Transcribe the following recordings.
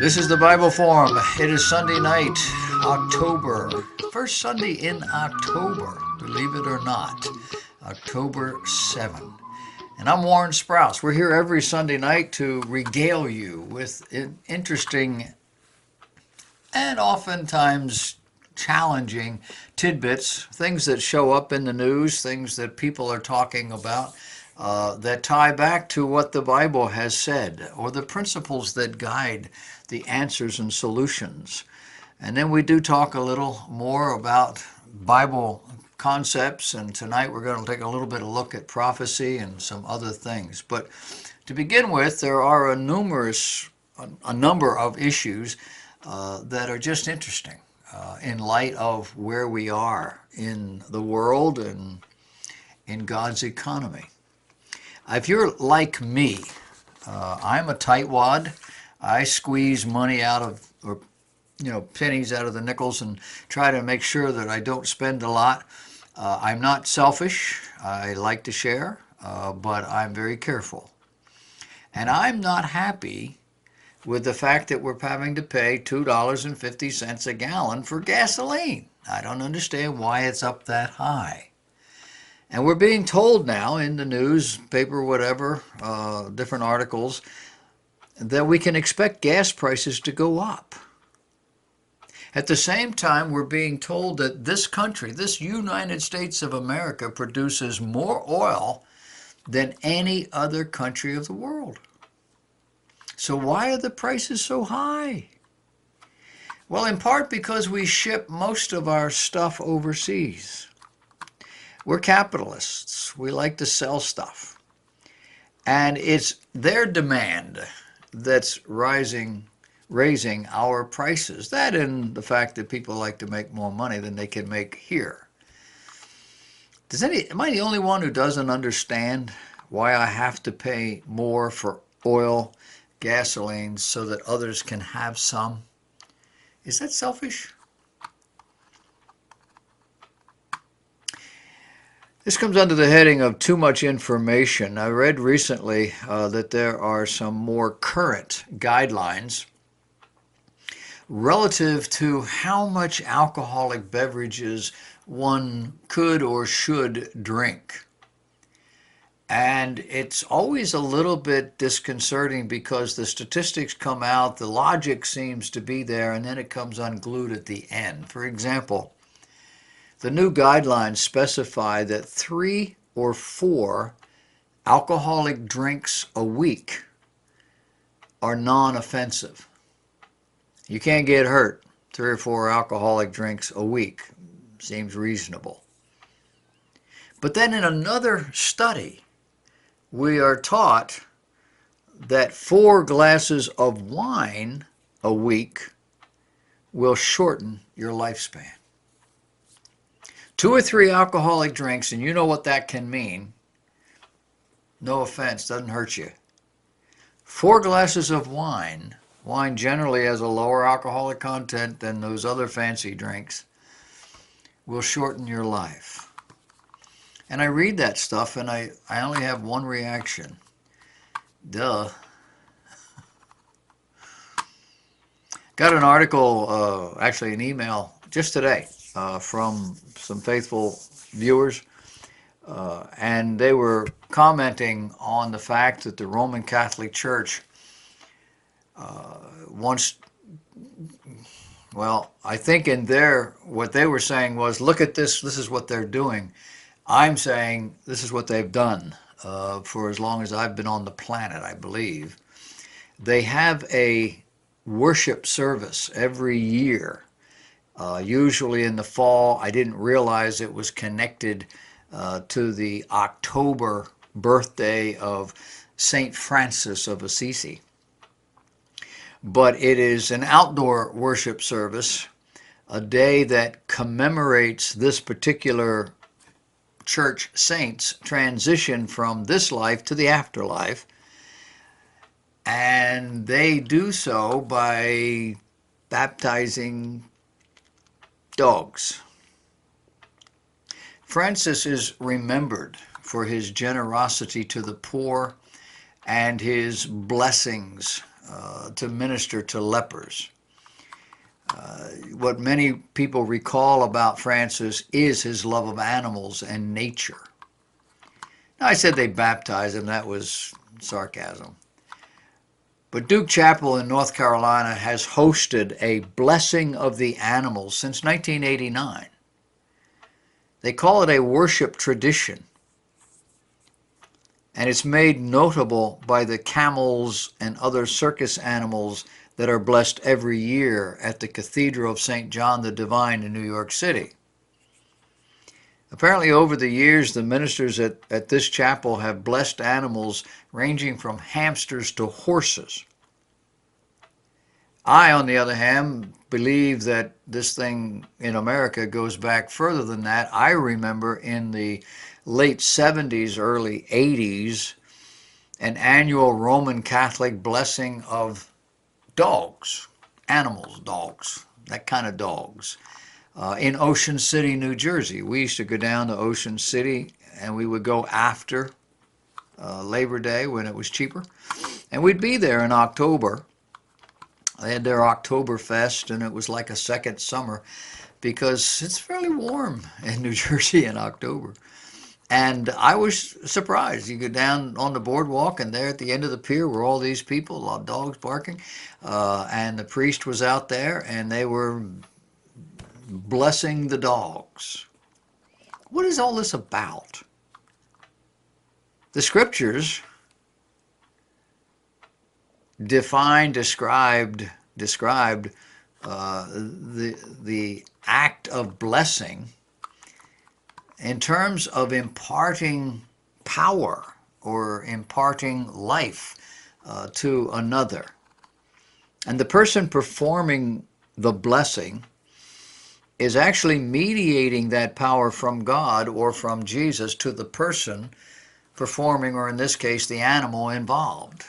This is the Bible Forum. It is Sunday night, October, first Sunday in October, believe it or not, October 7. And I'm Warren Sprouse. We're here every Sunday night to regale you with interesting and oftentimes challenging tidbits, things that show up in the news, things that people are talking about that tie back to what the Bible has said or the principles that guide the answers and solutions. And then we do talk a little more about Bible concepts, and tonight we're going to take a little bit of look at prophecy and some other things. But to begin with, there are a number of issues that are just interesting in light of where we are in the world and in God's economy. If you're like me, I'm a tightwad. I squeeze money out of, or pennies out of the nickels and try to make sure that I don't spend a lot. I'm not selfish. I like to share, but I'm very careful. And I'm not happy with the fact that we're having to pay $2.50 a gallon for gasoline. I don't understand why it's up that high. And we're being told now in the news, paper, whatever, different articles, that we can expect gas prices to go up. At the same time, we're being told that this country, this United States of America, produces more oil than any other country of the world. So why are the prices so high? Well, in part because we ship most of our stuff overseas. We're capitalists. We like to sell stuff. And it's their demand that's raising our prices. That and the fact that people like to make more money than they can make here. Am I the only one who doesn't understand why I have to pay more for oil, gasoline, so that others can have some? Is that selfish? This comes under the heading of too much information. I read recently that there are some more current guidelines relative to how much alcoholic beverages one could or should drink. And it's always a little bit disconcerting because the statistics come out, the logic seems to be there, and then it comes unglued at the end. For example, the new guidelines specify that 3 or 4 alcoholic drinks a week are non-offensive. You can't get hurt. 3 or 4 alcoholic drinks a week seems reasonable. But then in another study, we are taught that 4 glasses of wine a week will shorten your lifespan. 2 or 3 alcoholic drinks, and you know what that can mean. No offense, doesn't hurt you. 4 glasses of wine. Wine generally has a lower alcoholic content than those other fancy drinks. Will shorten your life. And I read that stuff and I only have one reaction. Duh. Got an article, actually an email just today from some faithful viewers. And they were commenting on the fact that the Roman Catholic Church wants, well, I think what they were saying was, look at this is what they're doing. I'm saying this is what they've done for as long as I've been on the planet, I believe. They have a worship service every year, usually in the fall. I didn't realize it was connected to the October birthday of St. Francis of Assisi. But it is an outdoor worship service, a day that commemorates this particular church saint's transition from this life to the afterlife. And they do so by baptizing dogs. Francis is remembered for his generosity to the poor and his blessings to minister to lepers. What many people recall about Francis is his love of animals and nature. Now, I said they baptized him. That was sarcasm. But Duke Chapel in North Carolina has hosted a blessing of the animals since 1989. They call it a worship tradition. And it's made notable by the camels and other circus animals that are blessed every year at the Cathedral of St. John the Divine in New York City. Apparently, over the years, the ministers at this chapel have blessed animals ranging from hamsters to horses. I, on the other hand, believe that this thing in America goes back further than that. I remember in the late 70s, early 80s, an annual Roman Catholic blessing of dogs, animals, dogs, that kind of dogs, in Ocean City, New Jersey. We used to go down to Ocean City, and we would go after Labor Day when it was cheaper, and we'd be there in October. They had their Oktoberfest, and it was like a second summer because it's fairly warm in New Jersey in October. And I was surprised. You go down on the boardwalk, and there at the end of the pier were all these people, a lot of dogs barking, and the priest was out there, and they were blessing the dogs. What is all this about? The scriptures described the act of blessing in terms of imparting power or imparting life to another. And the person performing the blessing is actually mediating that power from God or from Jesus to the person performing, or in this case, the animal involved.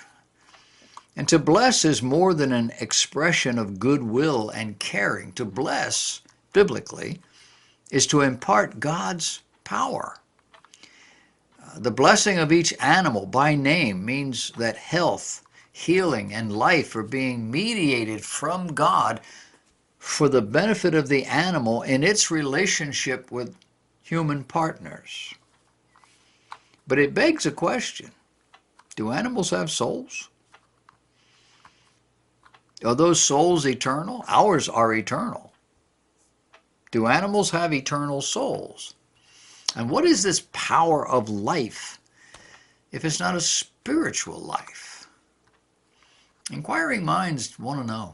And to bless is more than an expression of goodwill and caring. To bless, biblically, is to impart God's power. The blessing of each animal by name means that health, healing, and life are being mediated from God for the benefit of the animal in its relationship with human partners. But it begs a question. Do animals have souls? Are those souls eternal? Ours are eternal. Do animals have eternal souls? And what is this power of life if it's not a spiritual life? Inquiring minds want to know.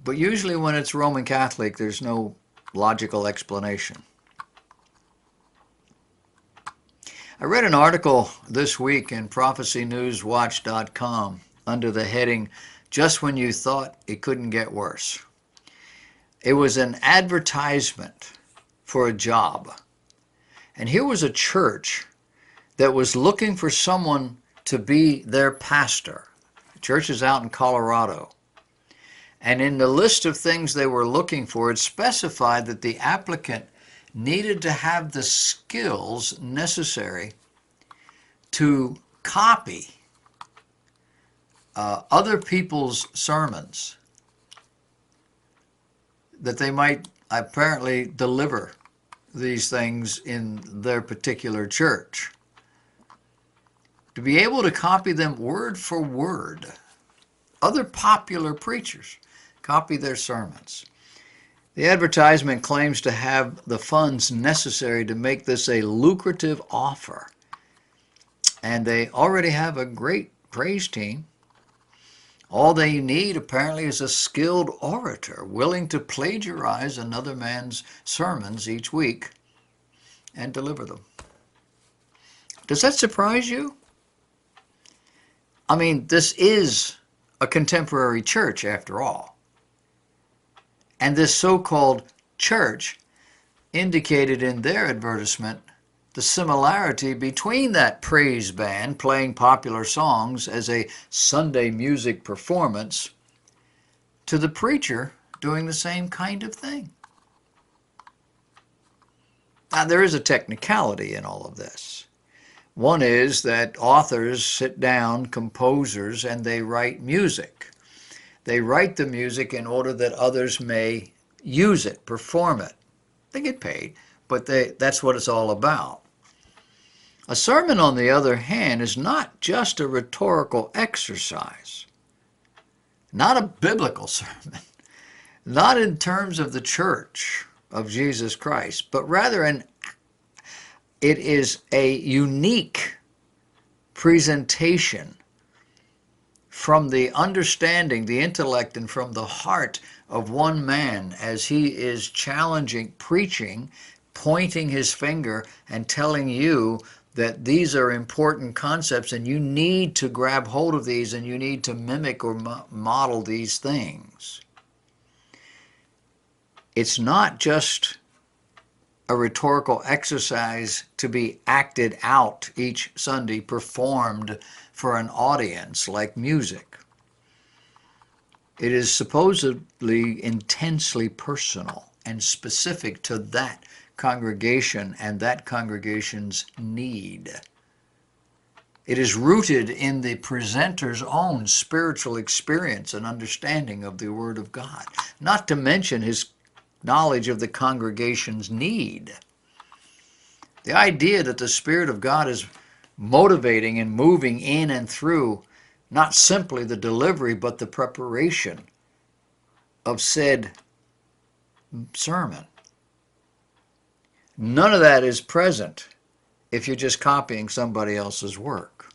But usually when it's Roman Catholic, there's no logical explanation. I read an article this week in prophecynewswatch.com under the heading, "Just When You Thought It Couldn't Get Worse." It was an advertisement for a job. And here was a church that was looking for someone to be their pastor. The church is out in Colorado. And in the list of things they were looking for, it specified that the applicant needed to have the skills necessary to copy other people's sermons that they might apparently deliver these things in their particular church. To be able to copy them word for word. Other popular preachers copy their sermons. The advertisement claims to have the funds necessary to make this a lucrative offer. And they already have a great praise team. All they need apparently is a skilled orator willing to plagiarize another man's sermons each week and deliver them. Does that surprise you? I mean, this is a contemporary church after all. And this so-called church indicated in their advertisement the similarity between that praise band playing popular songs as a Sunday music performance to the preacher doing the same kind of thing. Now, there is a technicality in all of this. One is that authors sit down, composers, and they write music. They write the music in order that others may use it, perform it. They get paid, but that's what it's all about. A sermon, on the other hand, is not just a rhetorical exercise, not a biblical sermon, not in terms of the church of Jesus Christ, but rather it is a unique presentation from the understanding, the intellect, and from the heart of one man as he is challenging, preaching, pointing his finger, and telling you that these are important concepts and you need to grab hold of these and you need to mimic or model these things. It's not just a rhetorical exercise to be acted out each Sunday, performed for an audience like music. It is supposedly intensely personal and specific to that congregation and that congregation's need. It is rooted in the presenter's own spiritual experience and understanding of the Word of God, not to mention his knowledge of the congregation's need. The idea that the Spirit of God is motivating and moving in and through not simply the delivery but the preparation of said sermon. None of that is present if you're just copying somebody else's work.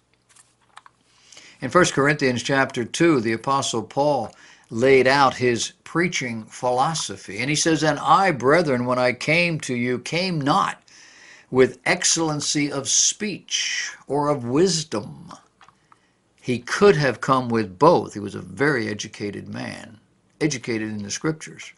In 1 Corinthians chapter 2, the Apostle Paul laid out his preaching philosophy. And he says, "And I, brethren, when I came to you, came not with excellency of speech or of wisdom." He could have come with both. He was a very educated man, educated in the Scriptures.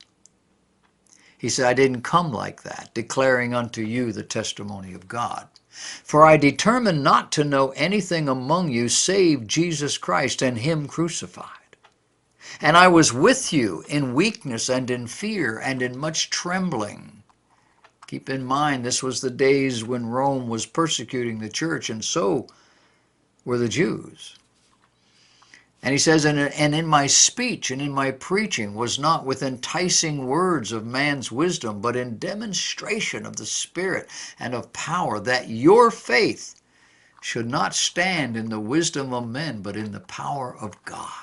He said, "I didn't come like that, declaring unto you the testimony of God. For I determined not to know anything among you save Jesus Christ and him crucified. And I was with you in weakness and in fear and in much trembling." Keep in mind, this was the days when Rome was persecuting the church, and so were the Jews. And he says, and in my speech and in my preaching was not with enticing words of man's wisdom, but in demonstration of the Spirit and of power, that your faith should not stand in the wisdom of men, but in the power of God.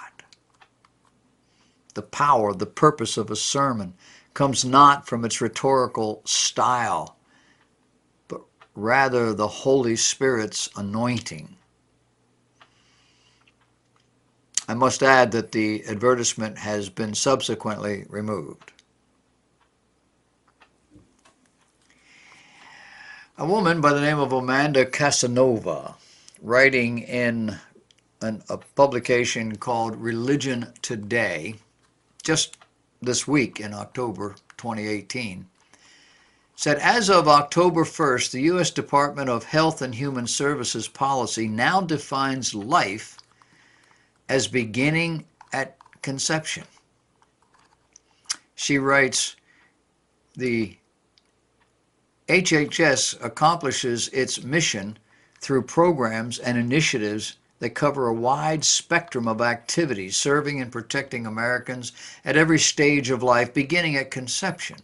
The power, the purpose of a sermon comes not from its rhetorical style, but rather the Holy Spirit's anointing. I must add that the advertisement has been subsequently removed. A woman by the name of Amanda Casanova, writing in a publication called Religion Today, just this week in October 2018, said, as of October 1st, the U.S. Department of Health and Human Services policy now defines life as beginning at conception. She writes, the HHS accomplishes its mission through programs and initiatives that cover a wide spectrum of activities serving and protecting Americans at every stage of life, beginning at conception.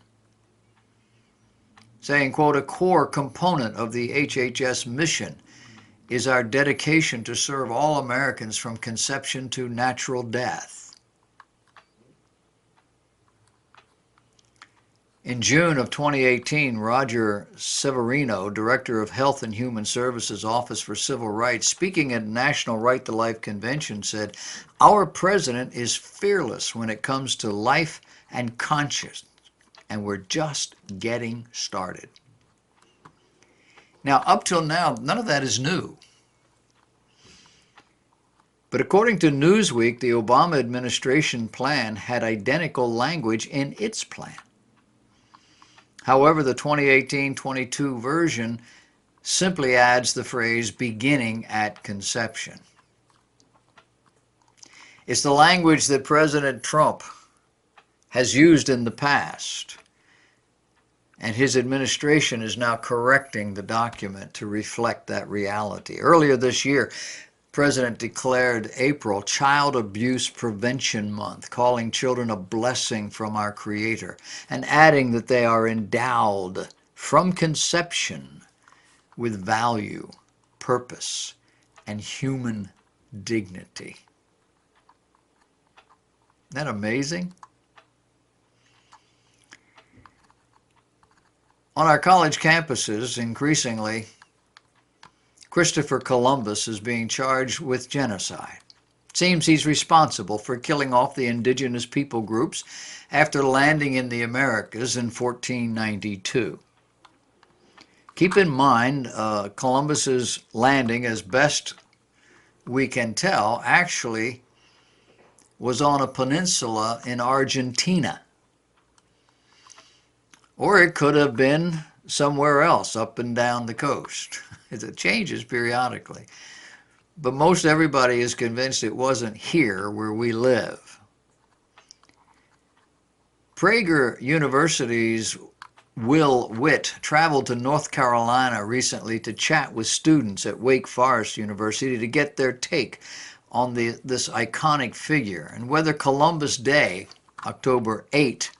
Saying, quote, a core component of the HHS mission is our dedication to serve all Americans from conception to natural death. In June of 2018, Roger Severino, Director of Health and Human Services Office for Civil Rights, speaking at National Right to Life Convention, said, our president is fearless when it comes to life and conscience, and we're just getting started. Now, up till now, none of that is new. But according to Newsweek, the Obama administration plan had identical language in its plan. However, the 2018-22 version simply adds the phrase beginning at conception. It's the language that President Trump has used in the past And his administration is now correcting the document to reflect that reality. Earlier this year, President declared April Child Abuse Prevention Month, calling children a blessing from our Creator, and adding that they are endowed from conception with value, purpose, and human dignity. Isn't that amazing? On our college campuses, increasingly, Christopher Columbus is being charged with genocide. It seems he's responsible for killing off the indigenous people groups after landing in the Americas in 1492. Keep in mind, Columbus's landing, as best we can tell, actually was on a peninsula in Argentina. Or it could have been somewhere else up and down the coast. It changes periodically. But most everybody is convinced it wasn't here where we live. Prager University's Will Witt traveled to North Carolina recently to chat with students at Wake Forest University to get their take on this iconic figure and whether Columbus Day, October 8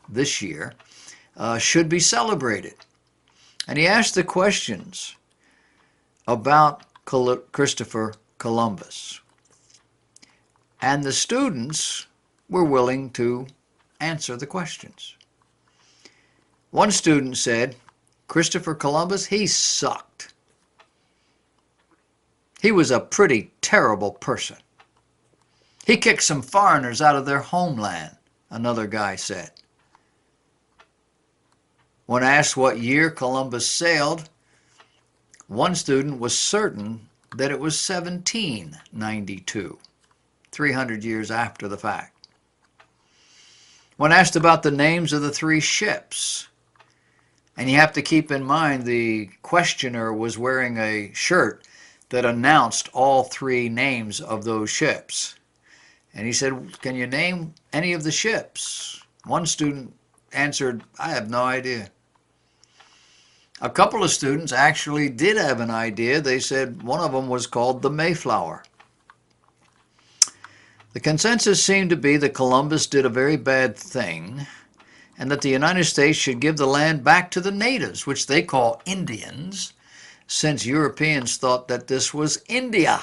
this year, should be celebrated. And he asked the questions about Christopher Columbus. And the students were willing to answer the questions. One student said, Christopher Columbus, he sucked. He was a pretty terrible person. He kicked some foreigners out of their homeland, another guy said. When asked what year Columbus sailed, one student was certain that it was 1792, 300 years after the fact. When asked about the names of the three ships, and you have to keep in mind the questioner was wearing a shirt that announced all three names of those ships. And he said, can you name any of the ships? One student answered, I have no idea. A couple of students actually did have an idea. They said one of them was called the Mayflower. The consensus seemed to be that Columbus did a very bad thing and that the United States should give the land back to the natives, which they call Indians, since Europeans thought that this was India.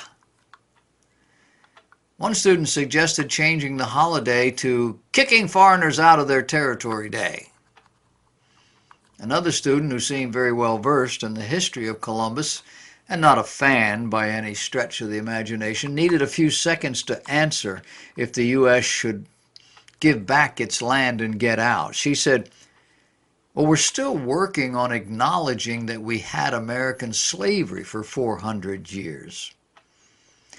One student suggested changing the holiday to Kicking Foreigners Out of Their Territory Day. Another student, who seemed very well versed in the history of Columbus and not a fan by any stretch of the imagination, needed a few seconds to answer if the U.S. should give back its land and get out. She said, well, we're still working on acknowledging that we had American slavery for 400 years.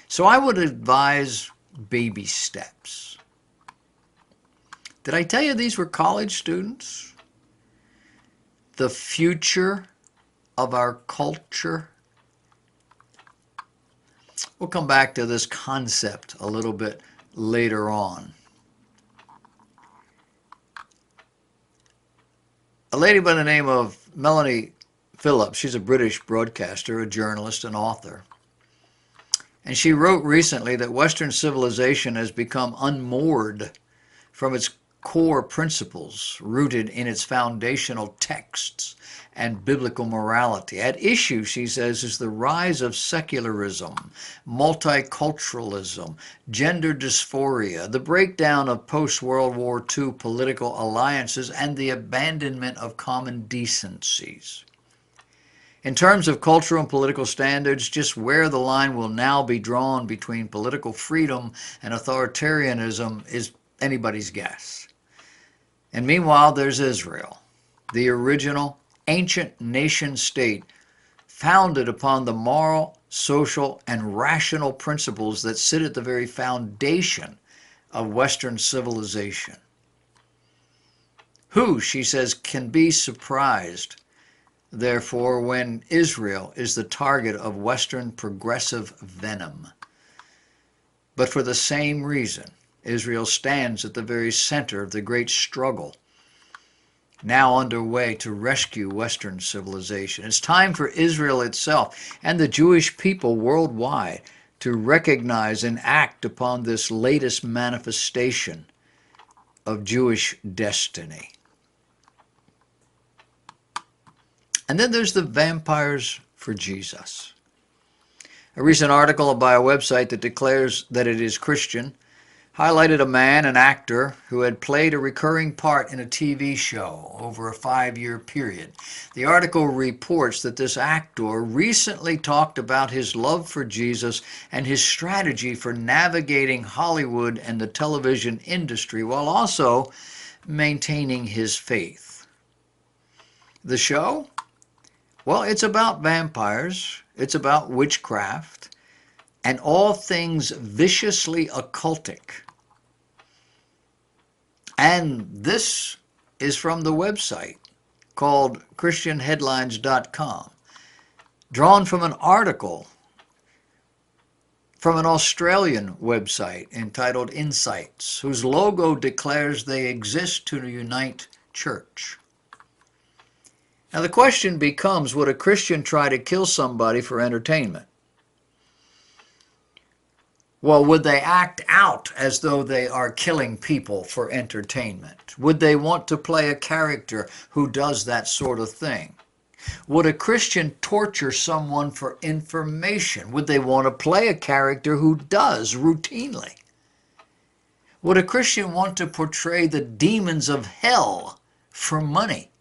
So I would advise baby steps. Did I tell you these were college students? The future of our culture. We'll come back to this concept a little bit later on. A lady by the name of Melanie Phillips, she's a British broadcaster, a journalist, and author. And she wrote recently that Western civilization has become unmoored from its core principles rooted in its foundational texts and biblical morality. At issue, she says, is the rise of secularism, multiculturalism, gender dysphoria, the breakdown of post-World War II political alliances, and the abandonment of common decencies. In terms of cultural and political standards, just where the line will now be drawn between political freedom and authoritarianism is anybody's guess. And meanwhile, there's Israel, the original ancient nation state founded upon the moral, social, and rational principles that sit at the very foundation of Western civilization. Who, she says, can be surprised, therefore, when Israel is the target of Western progressive venom? But for the same reason, Israel stands at the very center of the great struggle now underway to rescue Western civilization. It's time for Israel itself and the Jewish people worldwide to recognize and act upon this latest manifestation of Jewish destiny. And then there's the Vampires for Jesus. A recent article by a website that declares that it is Christian highlighted a man, an actor, who had played a recurring part in a TV show over a 5-year period. The article reports that this actor recently talked about his love for Jesus and his strategy for navigating Hollywood and the television industry while also maintaining his faith. The show? Well, it's about vampires, it's about witchcraft, and all things viciously occultic. And this is from the website called ChristianHeadlines.com, drawn from an article from an Australian website entitled Insights, whose logo declares they exist to unite church. Now the question becomes, would a Christian try to kill somebody for entertainment? Well, would they act out as though they are killing people for entertainment? Would they want to play a character who does that sort of thing? Would a Christian torture someone for information? Would they want to play a character who does routinely? Would a Christian want to portray the demons of hell for money?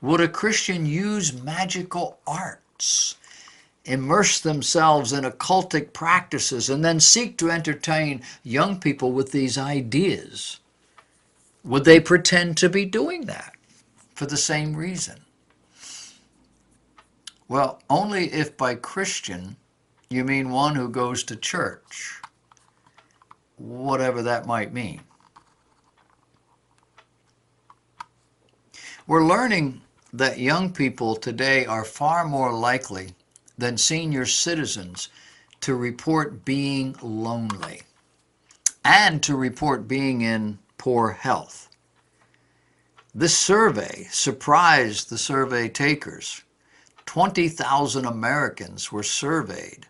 Would a Christian use magical arts, immerse themselves in occultic practices, and then seek to entertain young people with these ideas? Would they pretend to be doing that for the same reason? Well, only if by Christian you mean one who goes to church, whatever that might mean. We're learning that young people today are far more likely than senior citizens to report being lonely and to report being in poor health. This survey surprised the survey takers. 20,000 Americans were surveyed,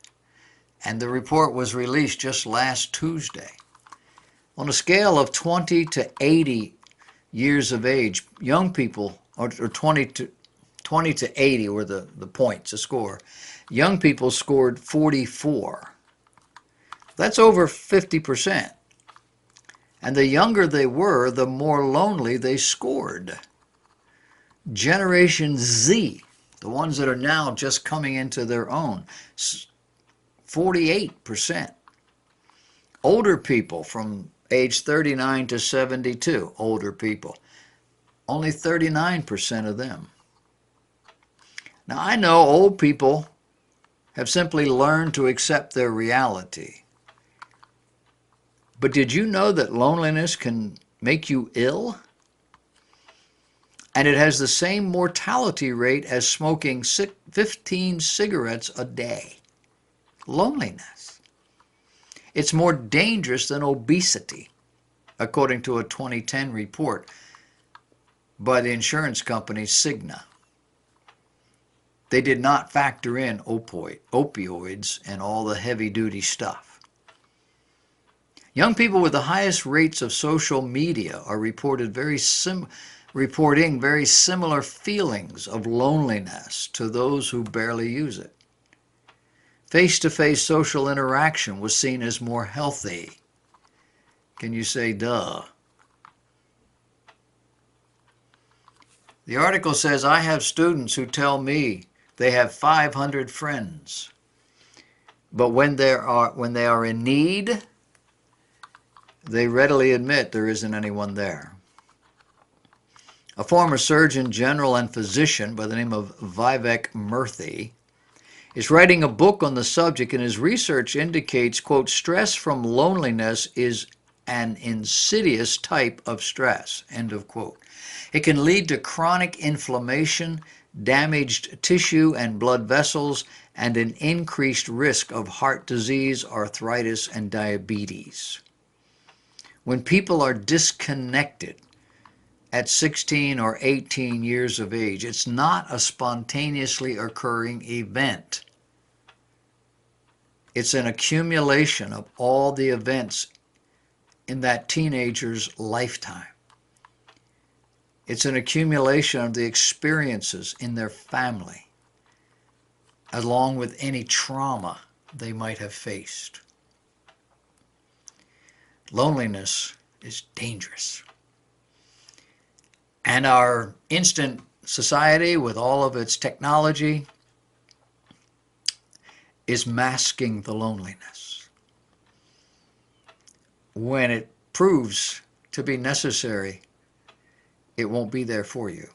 and the report was released just last Tuesday. On a scale of 20 to 80 years of age, young people, or 20 to 80 were the points, the score. Young people scored 44. That's over 50%. And the younger they were, the more lonely they scored. Generation Z, the ones that are now just coming into their own, 48%. Older people from age 39 to 72, older people, only 39% of them. Now, I know old people have simply learned to accept their reality. But did you know that loneliness can make you ill? And it has the same mortality rate as smoking 15 cigarettes a day. Loneliness. It's more dangerous than obesity, according to a 2010 report by the insurance company Cigna. They did not factor in opioids and all the heavy-duty stuff. Young people with the highest rates of social media are reporting very similar feelings of loneliness to those who barely use it. Face-to-face social interaction was seen as more healthy. Can you say, duh? The article says, I have students who tell me they have 500 friends, but when they are in need, they readily admit there isn't anyone there. A former Surgeon General and physician by the name of Vivek Murthy is writing a book on the subject, and his research indicates, quote, stress from loneliness is an insidious type of stress, end of quote. It can lead to chronic inflammation, damaged tissue and blood vessels, and an increased risk of heart disease, arthritis, and diabetes. When people are disconnected, at 16 or 18 years of age. It's not a spontaneously occurring event. It's an accumulation of all the events in that teenager's lifetime. It's an accumulation of the experiences in their family, along with any trauma they might have faced. Loneliness is dangerous. And our instant society, with all of its technology, is masking the loneliness. When it proves to be necessary, it won't be there for you.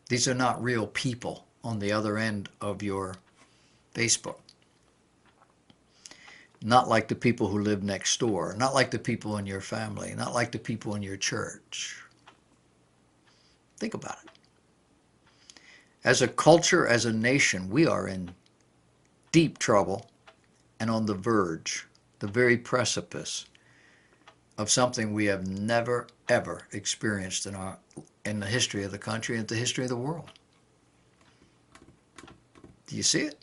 These are not real people on the other end of your Facebook. Not like the people who live next door, not like the people in your family, not like the people in your church. Think about it. As a culture, as a nation, we are in deep trouble and on the verge, the very precipice of something we have never, ever experienced in the history of the country and the history of the world. Do you see it?